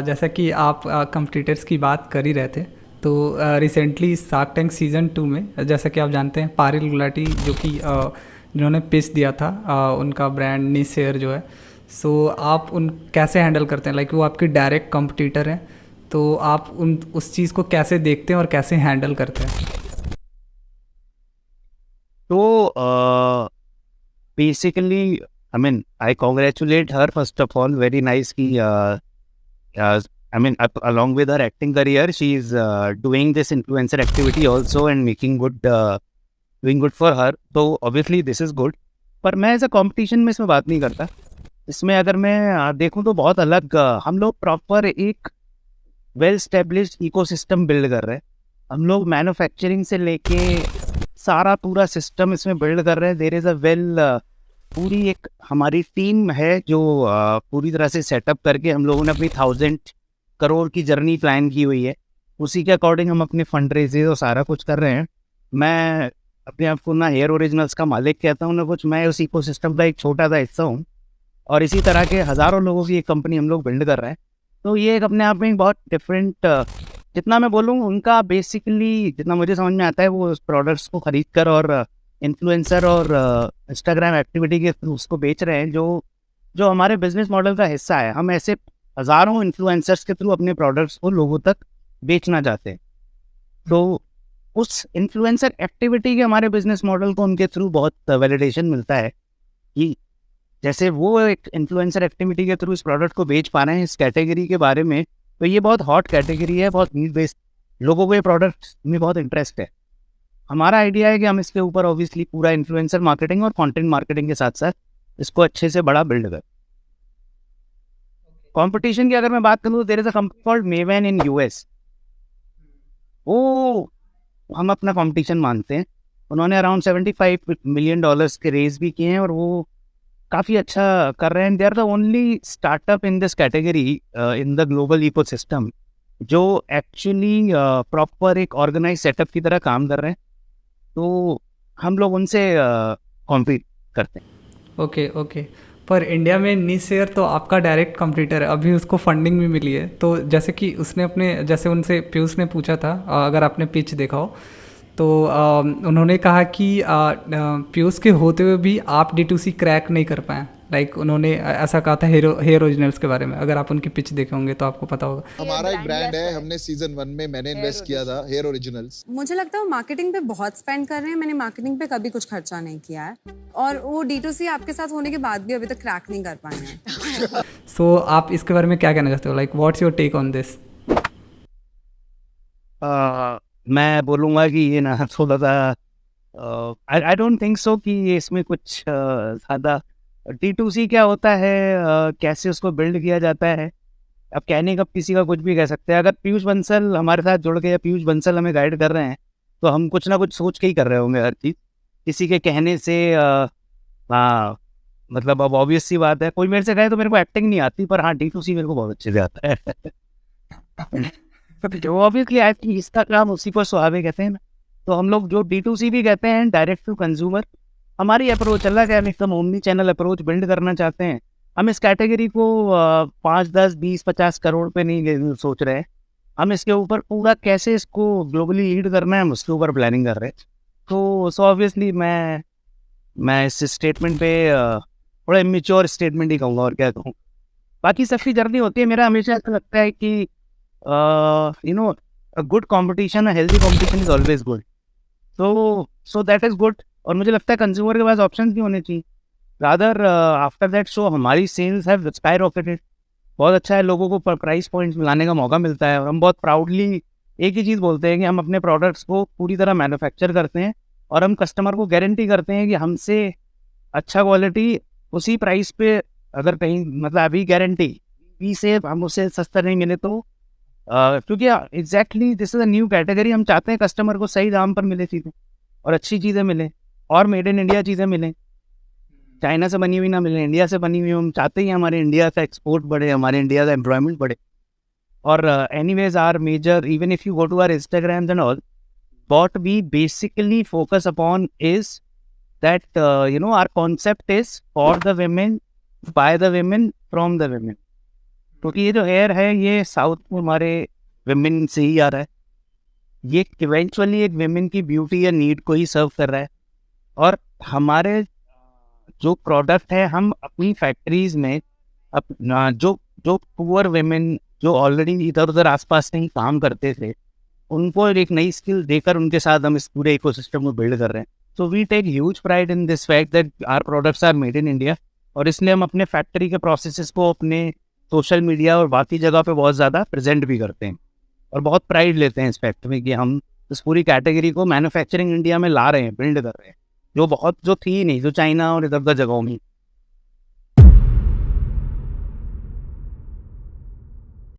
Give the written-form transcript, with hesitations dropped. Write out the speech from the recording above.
जैसा कि आप कंपटीटर्स की बात कर ही रहे थे, तो रिसेंटली शार्क टैंक सीज़न 2 में जैसा कि आप जानते हैं पारिल गुलाटी जो कि जिन्होंने पिच दिया था, उनका ब्रांड निसेर जो है। आप उन कैसे हैंडल करते हैं? लाइक वो आपके डायरेक्ट कंपटीटर हैं, तो आप उस चीज़ को कैसे देखते हैं और कैसे हैंडल करते हैं? तो basically I mean I congratulate her first of all, very nice की I mean, along with her acting career, she is doing this influencer activity also and making good, doing good for her. तो obviously this is good. पर मैं as a competition में इसमें बात नहीं करता। इसमें अगर मैं देखूं तो बहुत अलग, हम लोग प्रॉपर एक वेल स्टेब्लिश्ड इकोसिस्टम बिल्ड कर रहे हैं। हम लोग मैन्युफैक्चरिंग से लेके सारा पूरा सिस्टम इसमें बिल्ड कर रहे हैं। देयर इज़ अ वेल, पूरी एक हमारी टीम है जो पूरी तरह से सेटअप करके हम लोगों ने अपनी 1,000 करोड़ की जर्नी प्लान की हुई है। उसी के अकॉर्डिंग हम अपने फंड रेजेज और सारा कुछ कर रहे हैं। मैं अपने आप को ना हेयर ओरिजिनल्स का मालिक कहता हूँ ना कुछ, मैं उस इकोसिस्टम का एक छोटा सा हिस्सा हूँ और इसी तरह के हज़ारों लोगों की एक कंपनी हम लोग बिल्ड कर रहे हैं। तो ये एक अपने आप में एक बहुत डिफरेंट, जितना मैं बोलूँ उनका बेसिकली जितना मुझे समझ में आता है वो उस प्रोडक्ट्स को खरीद कर और इन्फ्लुएंसर और इंस्टाग्राम एक्टिविटी के थ्रू उसको बेच रहे हैं, जो जो हमारे बिजनेस मॉडल का हिस्सा है। हम ऐसे हज़ारों इन्फ्लुएंसर्स के थ्रू अपने प्रोडक्ट्स को लोगों तक बेचना चाहते हैं। तो उस इन्फ्लुएंसर एक्टिविटी के हमारे बिजनेस मॉडल को उनके थ्रू बहुत वैलिडेशन मिलता है कि जैसे वो एक इन्फ्लुएंसर एक्टिविटी के थ्रू इस प्रोडक्ट को बेच पा रहे हैं इस कैटेगरी के बारे में, तो ये बहुत हॉट कैटेगरी है, बहुत नीड बेस्ड, लोगों को ये प्रोडक्ट में बहुत इंटरेस्ट है। हमारा आइडिया है कि हम इसके ऊपर ऑब्वियसली पूरा इन्फ्लुएंसर मार्केटिंग और कंटेंट मार्केटिंग के साथ साथ इसको अच्छे से बड़ा बिल्ड करें। कंपटीशन की अगर मैं बात करूँ तो there is a company called Maven in US, वो हम अपना कंपटीशन मानते हैं। उन्होंने अराउंड $75 मिलियन के रेज भी किए हैं और वो काफ़ी अच्छा कर रहे हैं। They are the only startup in this category in the global ecosystem जो एक्चुअली प्रॉपर एक ऑर्गेनाइज सेटअप की तरह काम कर रहे हैं। तो हम लोग उनसे कॉम्पीट करते हैं। Okay, okay. पर इंडिया में निसेर तो आपका डायरेक्ट कंपटीटर है, अभी उसको फंडिंग भी मिली है। तो जैसे कि उसने अपने, जैसे उनसे पीयूष ने पूछा था, अगर आपने पिच देखा हो, तो उन्होंने कहा कि पीयूष के होते हुए भी आप D2C क्रैक नहीं कर पाए। लाइक उन्होंने ऐसा कहा था हेयर ओरिजिनल्स के बारे में। अगर आप उनकी पिच देखे होंगे तो आपको पता होगा। हमारा एक ब्रांड है, हमने सीजन 1 में मैंने इन्वेस्ट किया था, हेयर ओरिजिनल्स। मुझे लगता है वो मार्केटिंग पे बहुत स्पेंड कर रहे हैं। मैंने मार्केटिंग पे कभी कुछ खर्चा नहीं किया है और वो D2C आपके साथ होने के बाद भी अभी तक क्रैक नहीं कर पाए हैं। आप इसके बारे में क्या कहना चाहते हो? Like what's your take on this? मैं बोलूँगा कि ये ना थोड़ा सा आई डोंट थिंक सो कि ये इसमें कुछ ज़्यादा D2C क्या होता है, कैसे उसको बिल्ड किया जाता है, अब कहने का किसी का कुछ भी कह सकते हैं। अगर पीयूष बंसल हमारे साथ जुड़ के या पीयूष बंसल हमें गाइड कर रहे हैं तो हम कुछ ना कुछ सोच के ही कर रहे होंगे हर चीज़। किसी के कहने से हाँ, मतलब अब ऑब्वियस सी बात है, कोई मेरे से कहे तो मेरे को एक्टिंग नहीं आती, पर हाँ D2C मेरे को बहुत अच्छे से आता है। जो ऑब्वियसली आई थिंक इसका काम उसी को सुहावे कहते हैं ना। तो हम लोग जो D2C भी कहते हैं, डायरेक्ट टू कंज्यूमर, हमारी अप्रोच अलग है। हम एकदम ओमनी चैनल अप्रोच बिल्ड करना चाहते हैं। हम इस कैटेगरी को 5, 10, 20, 50 करोड़ पे नहीं सोच रहे हैं। हम इसके ऊपर पूरा कैसे इसको ग्लोबली लीड करना है हम उसके ऊपर प्लानिंग कर रहे हैं। तो सो ऑब्वियसली मैं इस स्टेटमेंट पे थोड़ा इमेच्योर स्टेटमेंट ही कहूँगा, और क्या कहूँ। बाकी सबकी जर्नी होती है। मेरा हमेशा ऐसा लगता है कि you know a good competition, a healthy competition is always good. So that is good. और मुझे लगता है कंज्यूमर के पास ऑप्शन भी होने चाहिए। रादर आफ्टर दैट शो हमारी सेल्स हैव स्काई रॉकेटेड। बहुत अच्छा है, लोगों को प्राइस पॉइंट्स मिलाने का मौका मिलता है और हम बहुत प्राउडली एक ही चीज़ बोलते हैं कि हम अपने प्रोडक्ट्स को पूरी तरह मैन्युफैक्चर करते हैं और हम कस्टमर को गारंटी करते हैं कि हमसे अच्छा क्वालिटी उसी प्राइस पे, अगर कहीं मतलब अभी गारंटी भी से हम उससे सस्ता नहीं मिले तो क्योंकि exactly this is a new category. हम चाहते हैं कस्टमर को सही दाम पर मिले चीज़ें और अच्छी चीज़ें मिलें और मेड इन इंडिया चीज़ें मिलें, चाइना से बनी हुई ना मिले, इंडिया से बनी हुई। हम चाहते ही हमारे इंडिया का एक्सपोर्ट बढ़े, हमारे इंडिया का एम्प्लॉयमेंट बढ़े। और anyways are major, even if you go to our Instagram and all, what we basically focus upon is that our concept is for the women, by the women, from the women. क्योंकि ये जो hair है ये south में हमारे women से ही आ रहा है, ये इवेंचुअली एक विमेन की ब्यूटी या नीड को ही सर्व कर रहा है। और हमारे जो प्रोडक्ट है हम अपनी फैक्ट्रीज में जो जो पुअर विमेन जो ऑलरेडी इधर उधर आसपास में ही काम करते थे, उनको एक नई स्किल देकर उनके साथ हम इस पूरे इकोसिस्टम को बिल्ड कर रहे हैं। So we take huge pride in this fact that our products are made in India, और इसलिए हम अपने फैक्ट्री के प्रोसेसेस को अपने सोशल मीडिया और बाकी जगह पे बहुत ज़्यादा प्रेजेंट भी करते हैं, और बहुत प्राइड लेते हैं इस फैक्ट में कि हम इस पूरी कैटेगरी को मैन्युफैक्चरिंग इंडिया में ला रहे हैं, बिल्ड कर रहे हैं, जो थी नहीं, जो चाइना और इधर उधर जगहों में